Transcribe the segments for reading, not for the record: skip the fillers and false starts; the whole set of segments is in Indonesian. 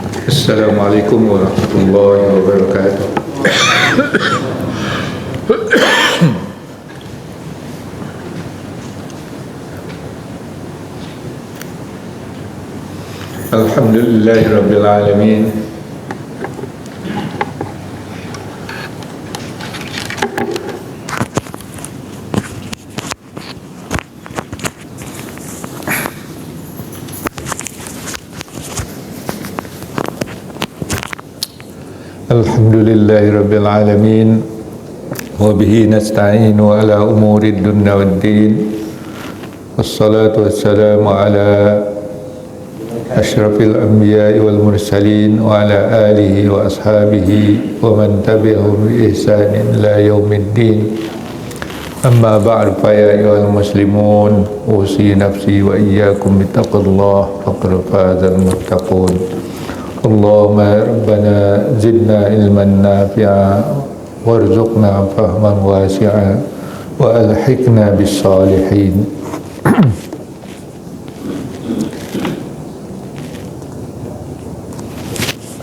Assalamualaikum warahmatullahi wabarakatuh. Alhamdulillahi rabbil alamin. Alhamdulillahi rabbil alamin. Wa bihi nasta'inu ala umuri dunya waddin. Wassalatu wassalamu ala asyrafil anbiya'i wal mursalin wa ala alihi wa ashabihi wa man tabi'ahum bi ihsanin ila yaumiddin. Amma ba'du, fa ya ayyuhal muslimun, usi nafsi wa iyyakum bittaqwallah faqad fazal muttaqun. Allahumma rabbana zidna ilman nafi'a warzuqna fahman wasi'a wa alhiqna bis salihin.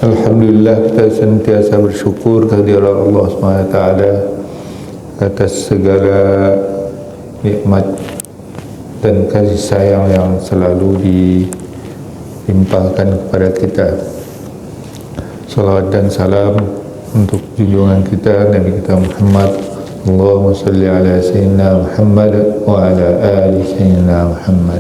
Alhamdulillah, kita sentiasa bersyukur kehadirat Allah SWT atas segala nikmat dan kasih sayang yang selalu dilimpahkan kepada kita. Salawat dan salam untuk junjungan kita Nabi kita Muhammad. Allahumma salli ala sayyidina Muhammad wa ala ali sayyidina Muhammad.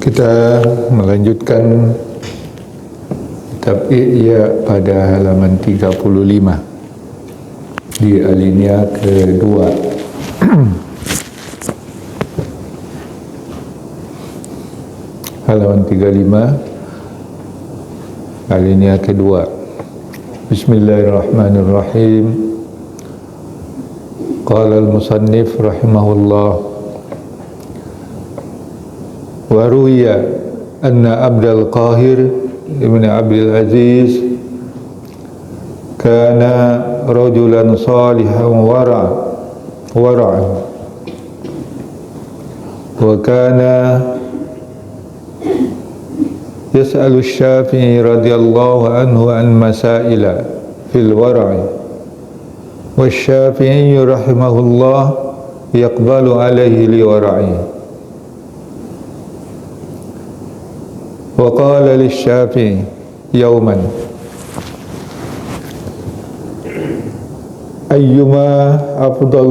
Kita melanjutkan kitab Ihya pada halaman 35 di alinea kedua. Halaman 35 alinea kedua. Bismillahirrahmanirrahim. Qala al-musannif rahimahullah, waruya anna Abdul Qahir ibn Abdul Aziz kana rajulan salihan wara'an wa kana yas'alu Syafi'i radhiyallahu anhu an masaila fil wara'i wa Syafi'i rahimahullah yaqbalu alaihi li wara'i. وقال للشافعي يوما أيما أفضل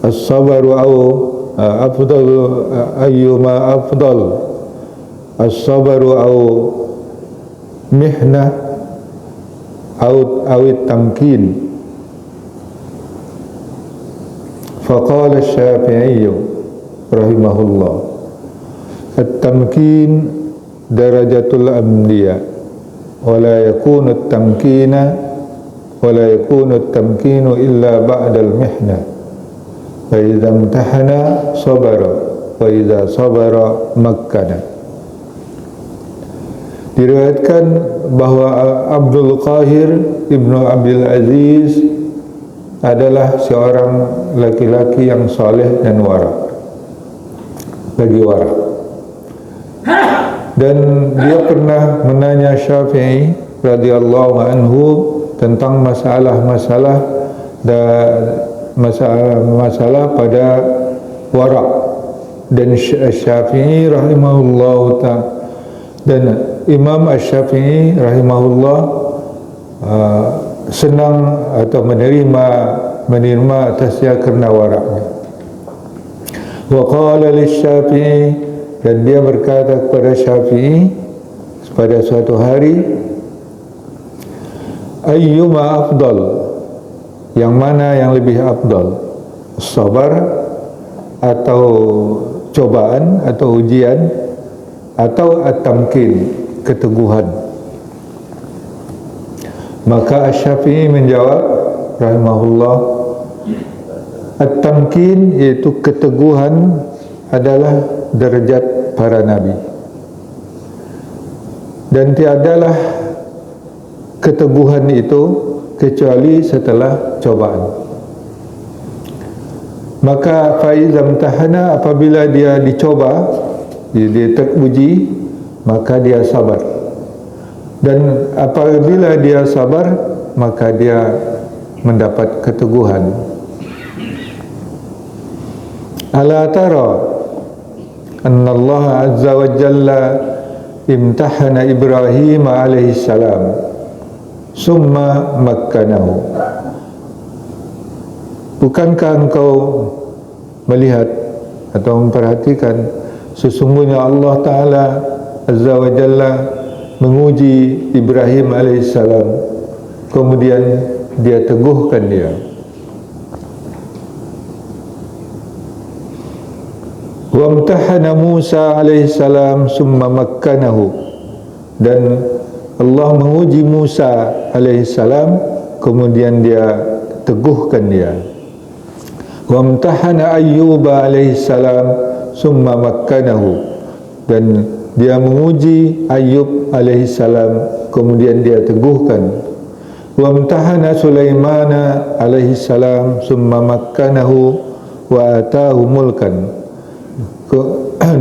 الصبر أو أفضل أيما أفضل الصبر أو محنة أو التمكين. فقال الشافعي رحمه الله التمكين درجة الأنبياء ولا يكون التمكين إلا بعد المحنة فإذا امتحن صبر وإذا صبر مكن. Diriwayatkan bahwa Abdul Qahir ibnu Abdul Aziz adalah seorang laki-laki yang saleh dan wara'. Dan dia pernah menanya Syafi'i radhiyallahu anhu tentang masalah pada wara'. Dan Syafi'i rahimahullah dan Imam Asy-Syafi'i rahimahullah senang atau menerima atasnya kerana wara'nya. Wa qala lish-Syafi'i, dan dia berkata kepada Syafi'i pada suatu hari, ayyuma afdal, yang mana yang lebih afdal, sabar atau cobaan atau ujian, atau at-tamkin, keteguhan. Maka Asy-Syafi'i menjawab rahimahullah, At-tamkin iaitu keteguhan adalah derajat para nabi, dan tiadalah keteguhan itu kecuali setelah cobaan. Maka faizam tahana, apabila dia dicoba, dia teruji, maka dia sabar. Dan apabila dia sabar, maka dia mendapat keteguhan. Ala tara anna Allah azza wa jalla imtahana Ibrahim alaihi salam summa makkanahu. Bukankah engkau melihat atau memperhatikan sesungguhnya Allah Ta'ala Azza wa Jalla menguji Ibrahim AS, kemudian dia teguhkan dia. Wa amtahana Musa AS summa makkanahu, dan Allah menguji Musa AS, kemudian dia teguhkan dia. Wa amtahana Ayyub alaihi salam summa makkanahu, dan dia menguji Ayyub alaihi salam, kemudian dia teguhkan. Wa amtahana Sulaiman alaihi salam summa makkanahu wa atahu mulkan,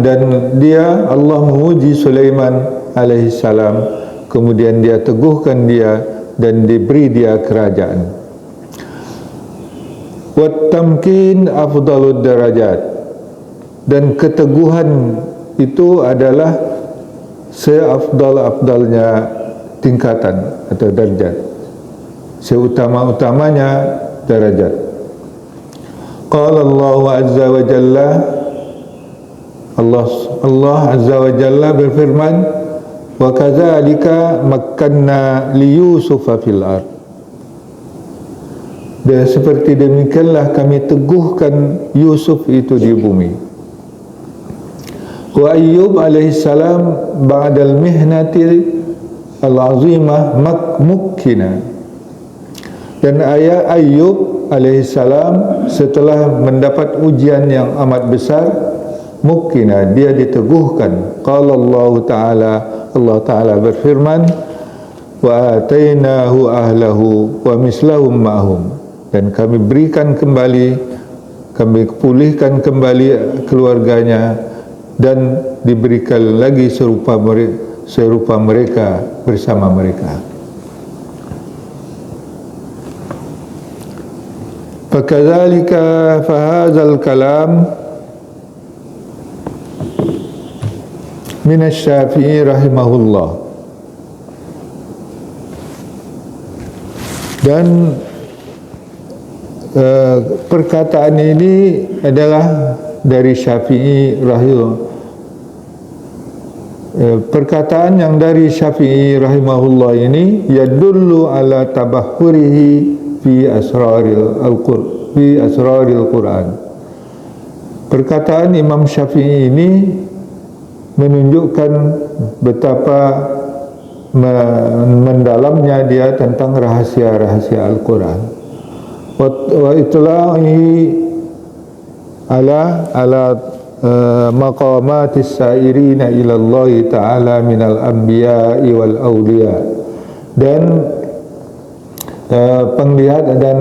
dan dia Allah menguji Sulaiman alaihi salam, kemudian dia teguhkan dia dan diberi dia kerajaan. Wat-tamkin afdalud darajat, dan keteguhan itu adalah seafdal-afdalnya tingkatan atau darjat, seutama-utamanya darajat. Qala Allah azza wa jalla, Allah azza wa jalla berfirman, wa kadzalika makkanna li Yusufa fil ardh, dan seperti demikianlah kami teguhkan Yusuf itu di bumi. Wa Ayyub alaihissalam ba'dal mihnati al-azimah mukkina, dan ayah Ayyub alaihissalam setelah mendapat ujian yang amat besar, mukkina, dia diteguhkan. Qala Allah Ta'ala, Allah Ta'ala berfirman, wa atainahu ahlahu wa mislahum ma'hum, dan kami berikan kembali, kami pulihkan kembali keluarganya, dan diberikan lagi serupa mereka bersama mereka. Fakadzalika fahadzal kalam min asy-Syafi'i rahimahullah, dan perkataan ini adalah dari Syafi'i rahimahullah. Perkataan yang dari Syafi'i rahimahullah ini yadullu ala tabahhurihi fi asraril Quran. Perkataan Imam Syafi'i ini menunjukkan betapa mendalamnya dia tentang rahasia-rahasia Al-Quran. Wa itla'ihi ala maqamatis sairina ila Allah Ta'ala minal anbiya'i wal awliya, dan penglihatan dan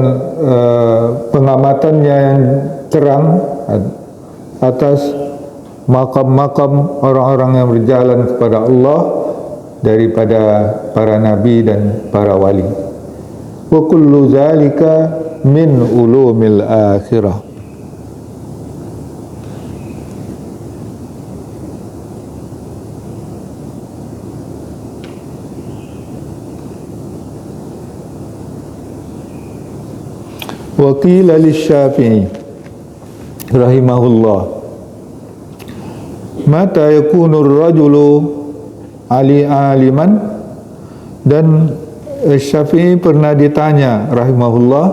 pengamatannya yang terang atas makam-makam orang-orang yang berjalan kepada Allah daripada para nabi dan para wali. Wa kullu zalika min ulumil akhirah. Wa qila lisy-Syafi'i rahimahullah, mata yakunu ar-rajulu aliman, dan Syafi'i pernah ditanya rahimahullah,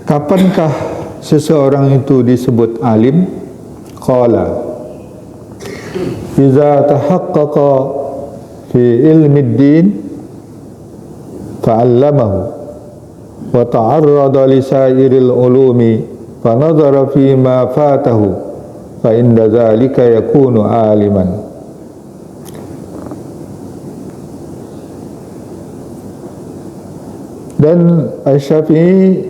kapankah seseorang itu disebut alim? Qala iza tahaqqaqa fi ilmi ad-din fa'allamahu wa ta'arrada li sa'iril ulumi fa nadhara fi ma fatahu fa inda dzalika yakunu aliman. Dan Asy-Syafi'i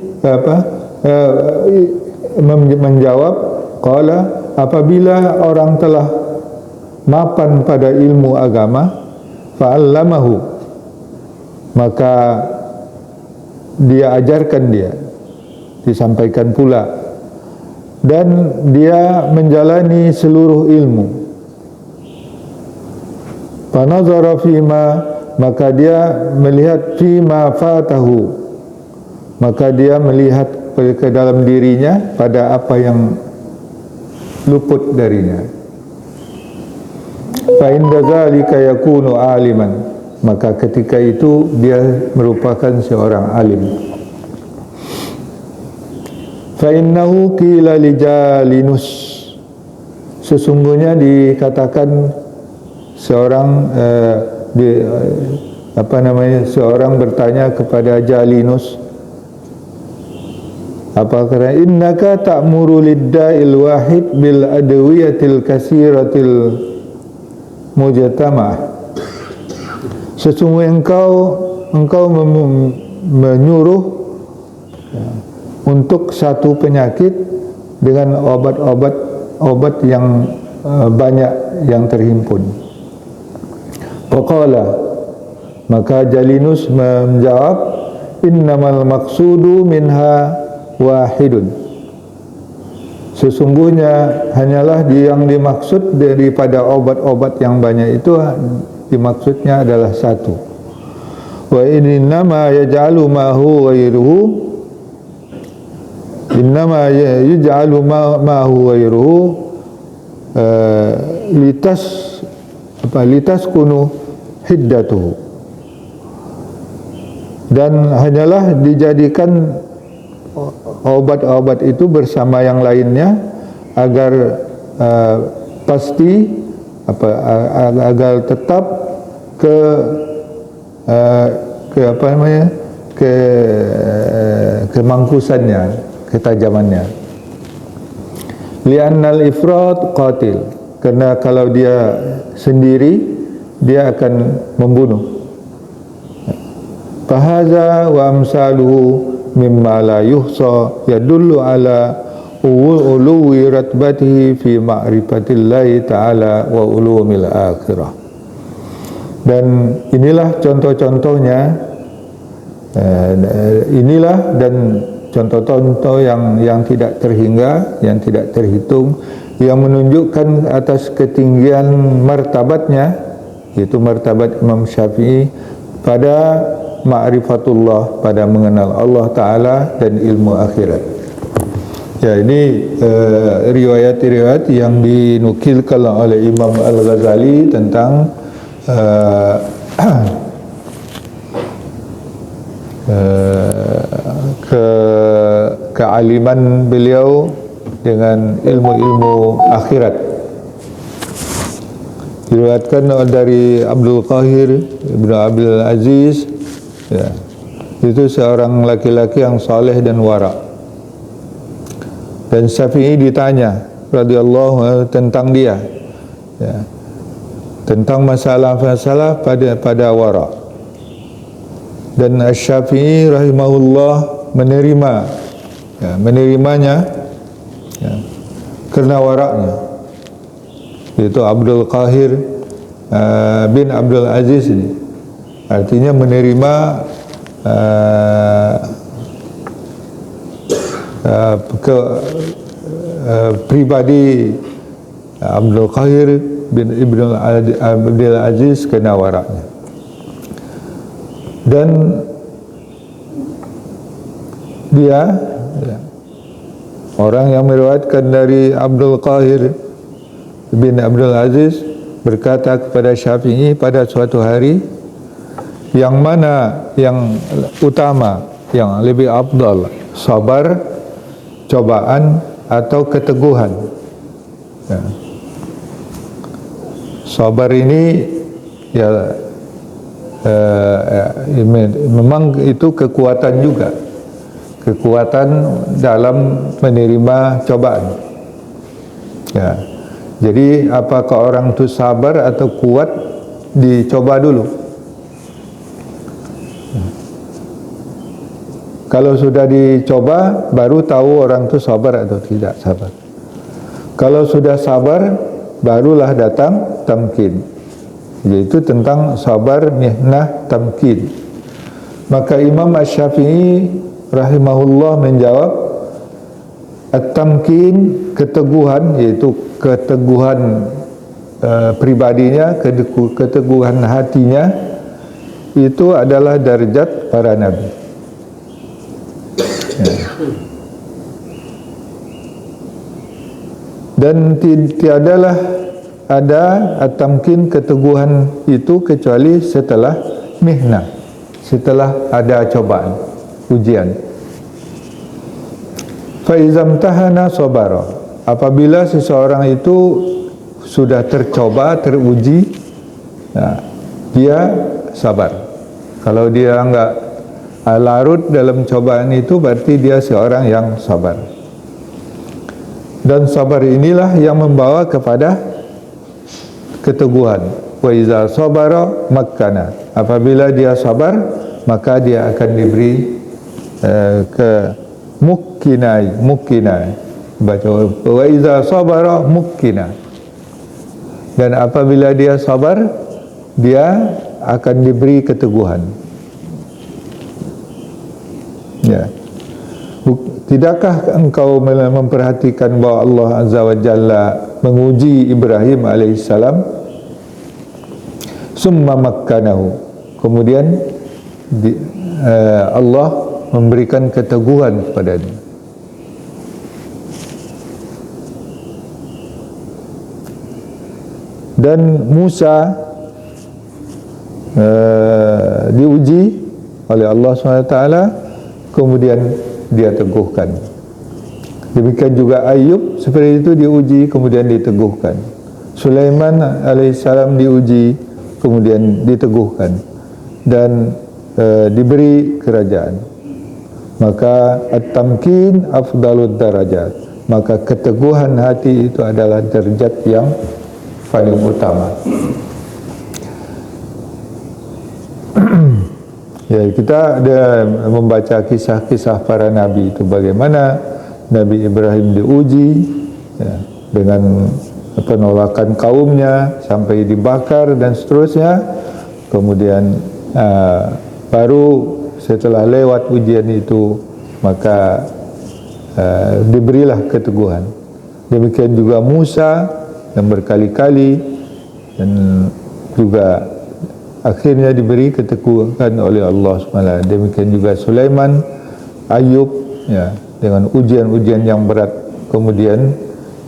menjawab, qala, apabila orang telah mapan pada ilmu agama, fa'allamahu, maka dia ajarkan dia, disampaikan pula, dan dia menjalani seluruh ilmu. Fa nazara fima, maka dia melihat fima fatahu, maka dia melihat ke dalam dirinya pada apa yang luput darinya. Fa inda dzalika yakunu aliman, maka ketika itu dia merupakan seorang alim. Fa innahu qila li Jalinus, sesungguhnya dikatakan seorang seorang bertanya kepada Jalinus, apa kata, innaka ta'muru lidda'il wahid bil adwiyatil kasiratil mujtama'ah, sesungguhnya engkau menyuruh untuk satu penyakit dengan obat yang banyak yang terhimpun. Faqala, maka Jalinus menjawab, innamal maqsudu minha wahidun, sesungguhnya hanyalah yang dimaksud daripada obat-obat yang banyak itu, dimaksudnya adalah satu. Wa innama yaj'alu ma huwa ghairuhu, innama yaj'alu ma huwa ghairuhu litaskunu hiddatuhu, dan hanyalah dijadikan obat-obat itu bersama yang lainnya agar pasti agar tetap kemangkusannya, ketajamannya. Li'annal ifrat qatil, karena kalau dia sendiri dia akan membunuh. Fahaza wa amsaluhu mimma la yuhsa yadullu ala uluwi ratbatihi fi ma'rifatillahi ta'ala wa ulumil akhirah. Dan inilah contoh-contohnya, inilah dan contoh-contoh yang tidak terhingga, yang tidak terhitung, yang menunjukkan atas ketinggian martabatnya, yaitu martabat Imam Syafi'i pada ma'rifatullah, pada mengenal Allah Ta'ala dan ilmu akhirat. Ya, ini riwayat-riwayat yang dinukilkan oleh Imam Al-Ghazali tentang kealiman beliau dengan ilmu-ilmu akhirat. Diriwayatkan dari Abdul Qahir Ibn Abdul Aziz, ya, itu seorang laki-laki yang saleh dan wara. Dan Syafi'i ditanya radhiyallahu tentang dia, ya, tentang masalah-masalah pada wara. Dan Asy-Syafi'i rahimahullah menerimanya, ya, karena waraknya. Itu Abdul Qahir bin Abdul Aziz ini, artinya menerima pribadi Abdul Qahir bin Abdul Aziz kena waraknya. Dan dia, ya, orang yang meriwayatkan dari Abdul Qahir bin Abdul Aziz berkata kepada Syafi'i pada suatu hari, yang mana yang utama, yang lebih afdal, sabar, cobaan atau keteguhan? Ya. Sabar ini ya memang itu kekuatan juga, kekuatan dalam menerima cobaan. Ya. Jadi apakah orang itu sabar atau kuat, dicoba dulu. Kalau sudah dicoba, baru tahu orang itu sabar atau tidak sabar. Kalau sudah sabar, barulah datang tamkin, yaitu tentang sabar, mihnah, tamkin. Maka Imam Asy-Syafi'i rahimahullah menjawab, at-tamkin, keteguhan, yaitu keteguhan pribadinya, keteguhan hatinya, itu adalah darjat para nabi. Ya. Dan tiadalah ada at-tamkin, keteguhan itu kecuali setelah mihnah, setelah ada cobaan, ujian. Fa izam tahana sabara, apabila seseorang itu sudah tercoba, teruji, nah, dia sabar. Kalau dia enggak larut dalam cobaan itu, berarti dia seorang yang sabar. Dan sabar inilah yang membawa kepada keteguhan. Wa iza sabara makkana, apabila dia sabar, maka dia akan diberi ke mukkinai, baca wa iza sabara mukkina. Dan apabila dia sabar, dia akan diberi keteguhan. Ya. Tidakkah engkau memperhatikan bahawa Allah Azza wa Jalla menguji Ibrahim alaihissalam, summa makkanahu, kemudian Allah memberikan keteguhan kepadanya. Dan Musa diuji oleh Allah SWT, kemudian dia teguhkan. Demikian juga Ayub seperti itu, diuji kemudian diteguhkan. Sulaiman alaihissalam diuji kemudian diteguhkan dan diberi kerajaan. Maka at-tamkin afdalud darajat, maka keteguhan hati itu adalah derajat yang paling utama. Ya, kita ada membaca kisah-kisah para nabi itu, bagaimana Nabi Ibrahim diuji, ya, dengan penolakan kaumnya sampai dibakar dan seterusnya. Kemudian baru setelah lewat ujian itu, maka diberilah keteguhan. Demikian juga Musa yang berkali-kali dan juga akhirnya diberi keteguhan oleh Allah SWT. Demikian juga Sulaiman, Ayub, ya, dengan ujian-ujian yang berat kemudian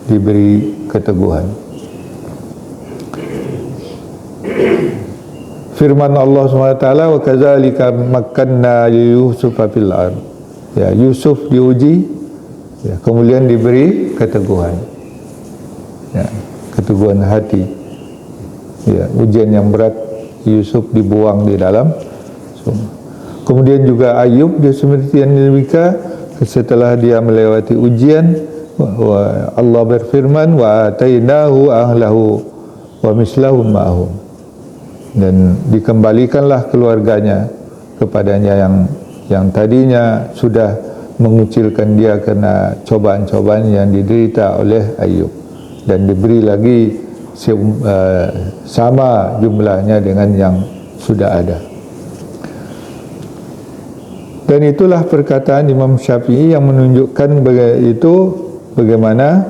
diberi keteguhan. Firman Allah SWT, wa kadzalika makkanna li Yusuf fil ard. Ya, Yusuf diuji, ya, kemudian diberi keteguhan. Ya, keteguhan hati. Ya, ujian yang berat, Yusuf dibuang di dalam sumur. Kemudian juga Ayub, dia seperti yang demikian, setelah dia melewati ujian, Allah berfirman, wa atainahu ahlahu wa mislahum ma'hum, dan dikembalikanlah keluarganya kepadanya yang tadinya sudah mengucilkan dia karena cobaan-cobaan yang diderita oleh Ayub, dan diberi lagi sama jumlahnya dengan yang sudah ada. Dan itulah perkataan Imam Syafi'i yang menunjukkan bagaimana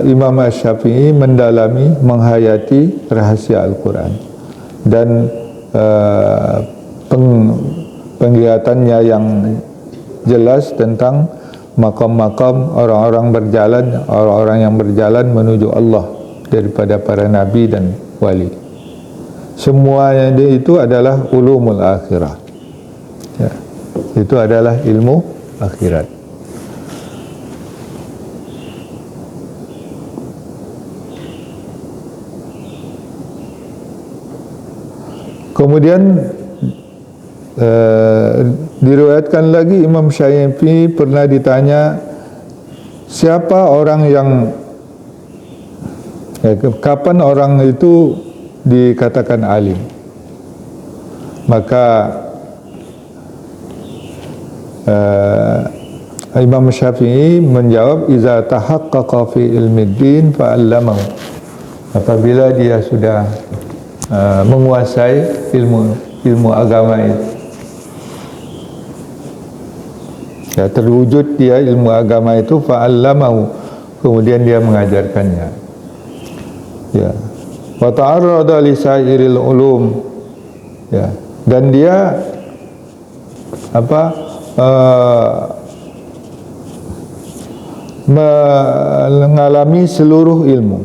Imam Asy-Syafi'i mendalami, menghayati rahasia Al-Quran, dan penglihatannya yang jelas tentang makam-makam orang-orang yang berjalan menuju Allah daripada para nabi dan wali. Semuanya itu adalah ulumul akhirah. Ya, itu adalah ilmu akhirat. Kemudian Diriwayatkan lagi Imam Syafi'i pernah ditanya, siapa orang yang kapan orang itu dikatakan alim? Maka Imam Syafi'i menjawab, iza tahaqqaqa fi ilmi din fa'allamahu. Apabila dia sudah menguasai ilmu agama itu, ya, terwujud dia ilmu agama itu, fa'allamahu, kemudian dia mengajarkannya. Ya, wa ta'arrada li sa'iril ulum, ya, dan dia mengalami seluruh ilmu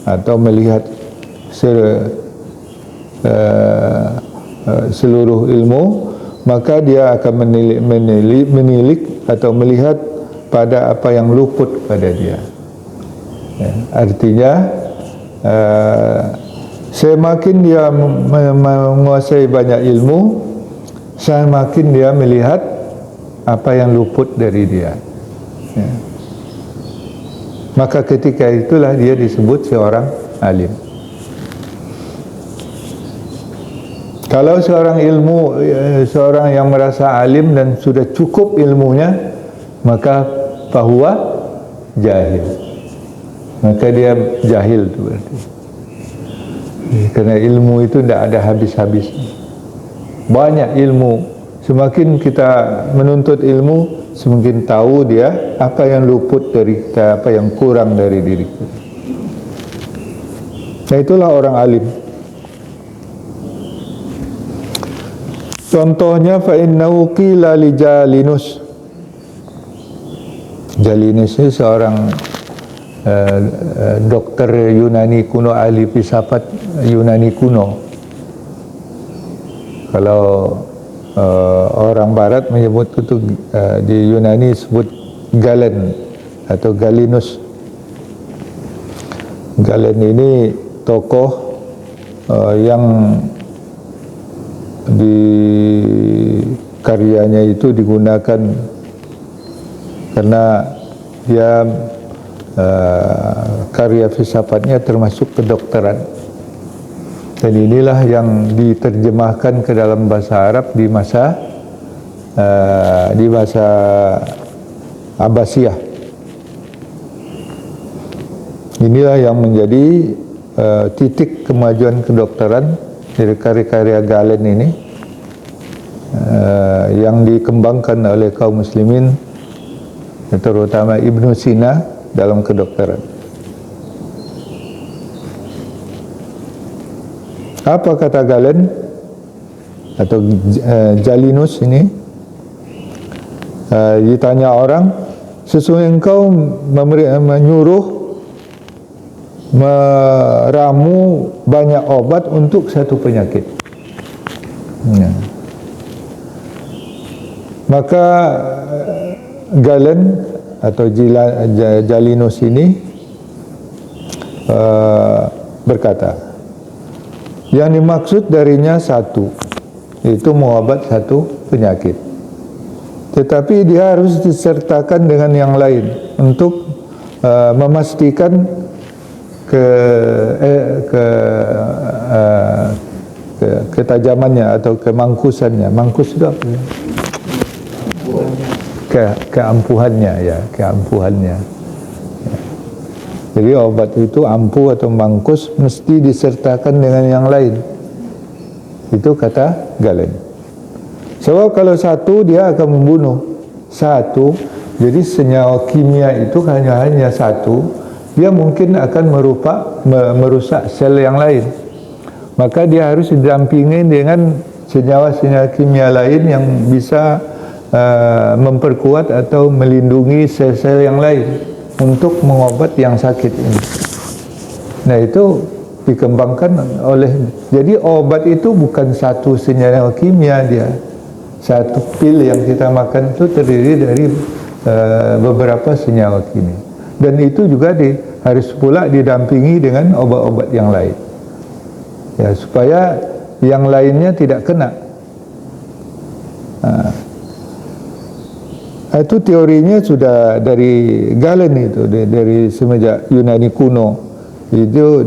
atau melihat seluruh ilmu, maka dia akan menilik atau melihat pada apa yang luput pada dia. Ya, artinya semakin dia menguasai banyak ilmu, semakin dia melihat apa yang luput dari dia. Ya. Maka ketika itulah dia disebut seorang alim. Kalau seorang seorang yang merasa alim dan sudah cukup ilmunya, maka fahuwa jahil. Maka dia jahil itu berarti. Karena ilmu itu tidak ada habis-habis. Banyak ilmu. Semakin kita menuntut ilmu, semakin tahu dia apa yang luput dari kita, apa yang kurang dari diri kita. Nah, itulah orang alim. Contohnya, fa innahu qila li Jalinus. Jalinus ini seorang dokter Yunani kuno, ahli filsafat Yunani kuno. Kalau orang Barat menyebut itu di Yunani sebut Galen atau Galinus. Galen ini tokoh yang di karyanya itu digunakan karena dia karya filsafatnya termasuk kedokteran, dan inilah yang diterjemahkan ke dalam bahasa Arab di masa Abbasiyah. Inilah yang menjadi titik kemajuan kedokteran dari karya-karya Galen ini, yang dikembangkan oleh kaum muslimin, terutama Ibnu Sina dalam kedokteran. Apa kata Galen atau Jalinus ini? Ditanya orang, sesungguhnya engkau menyuruh meramu banyak obat untuk satu penyakit. Ya. Maka Galen atau Jalinus ini berkata, yang dimaksud darinya satu, itu mengobat satu penyakit. Tetapi dia harus disertakan dengan yang lain untuk memastikan ketajamannya atau kemangkusannya. Mangkus itu apa ya? Keampuhannya, ya, keampuhannya. Jadi obat itu ampuh atau mangkus mesti disertakan dengan yang lain. Itu kata Galen. Sebab kalau satu dia akan membunuh. Satu, jadi senyawa kimia itu hanya satu, dia mungkin akan merusak sel yang lain. Maka dia harus didampingi dengan senyawa-senyawa kimia lain yang bisa memperkuat atau melindungi sel-sel yang lain untuk mengobat yang sakit ini. Nah, itu dikembangkan oleh, jadi obat itu bukan satu senyawa kimia dia. Satu pil yang kita makan itu terdiri dari beberapa senyawa kimia. Dan itu juga harus pula didampingi dengan obat-obat yang lain. Ya, supaya yang lainnya tidak kena. Itu teorinya sudah dari Galen itu, dari semenjak Yunani kuno. Itu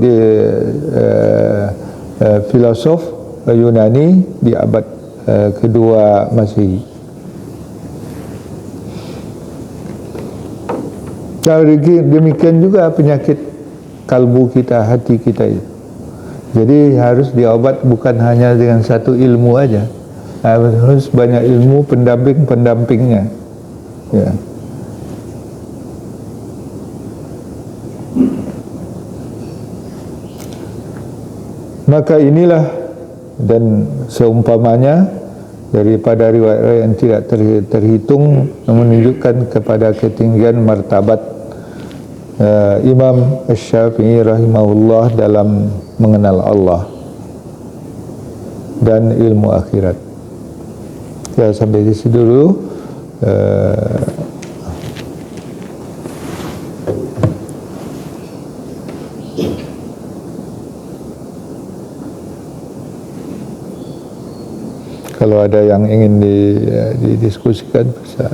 filosof Yunani di abad kedua Masehi. Demikian juga penyakit kalbu kita, hati kita itu. Jadi harus diobat bukan hanya dengan satu ilmu aja, harus banyak ilmu pendamping-pendampingnya. Ya. Maka inilah dan seumpamanya daripada riwayat yang tidak terhitung menunjukkan kepada ketinggian martabat Imam Asy-Syafi'i rahimahullah dalam mengenal Allah dan ilmu akhirat. Ya, sampai di situ dulu. Kalau ada yang ingin didiskusikan, bisa.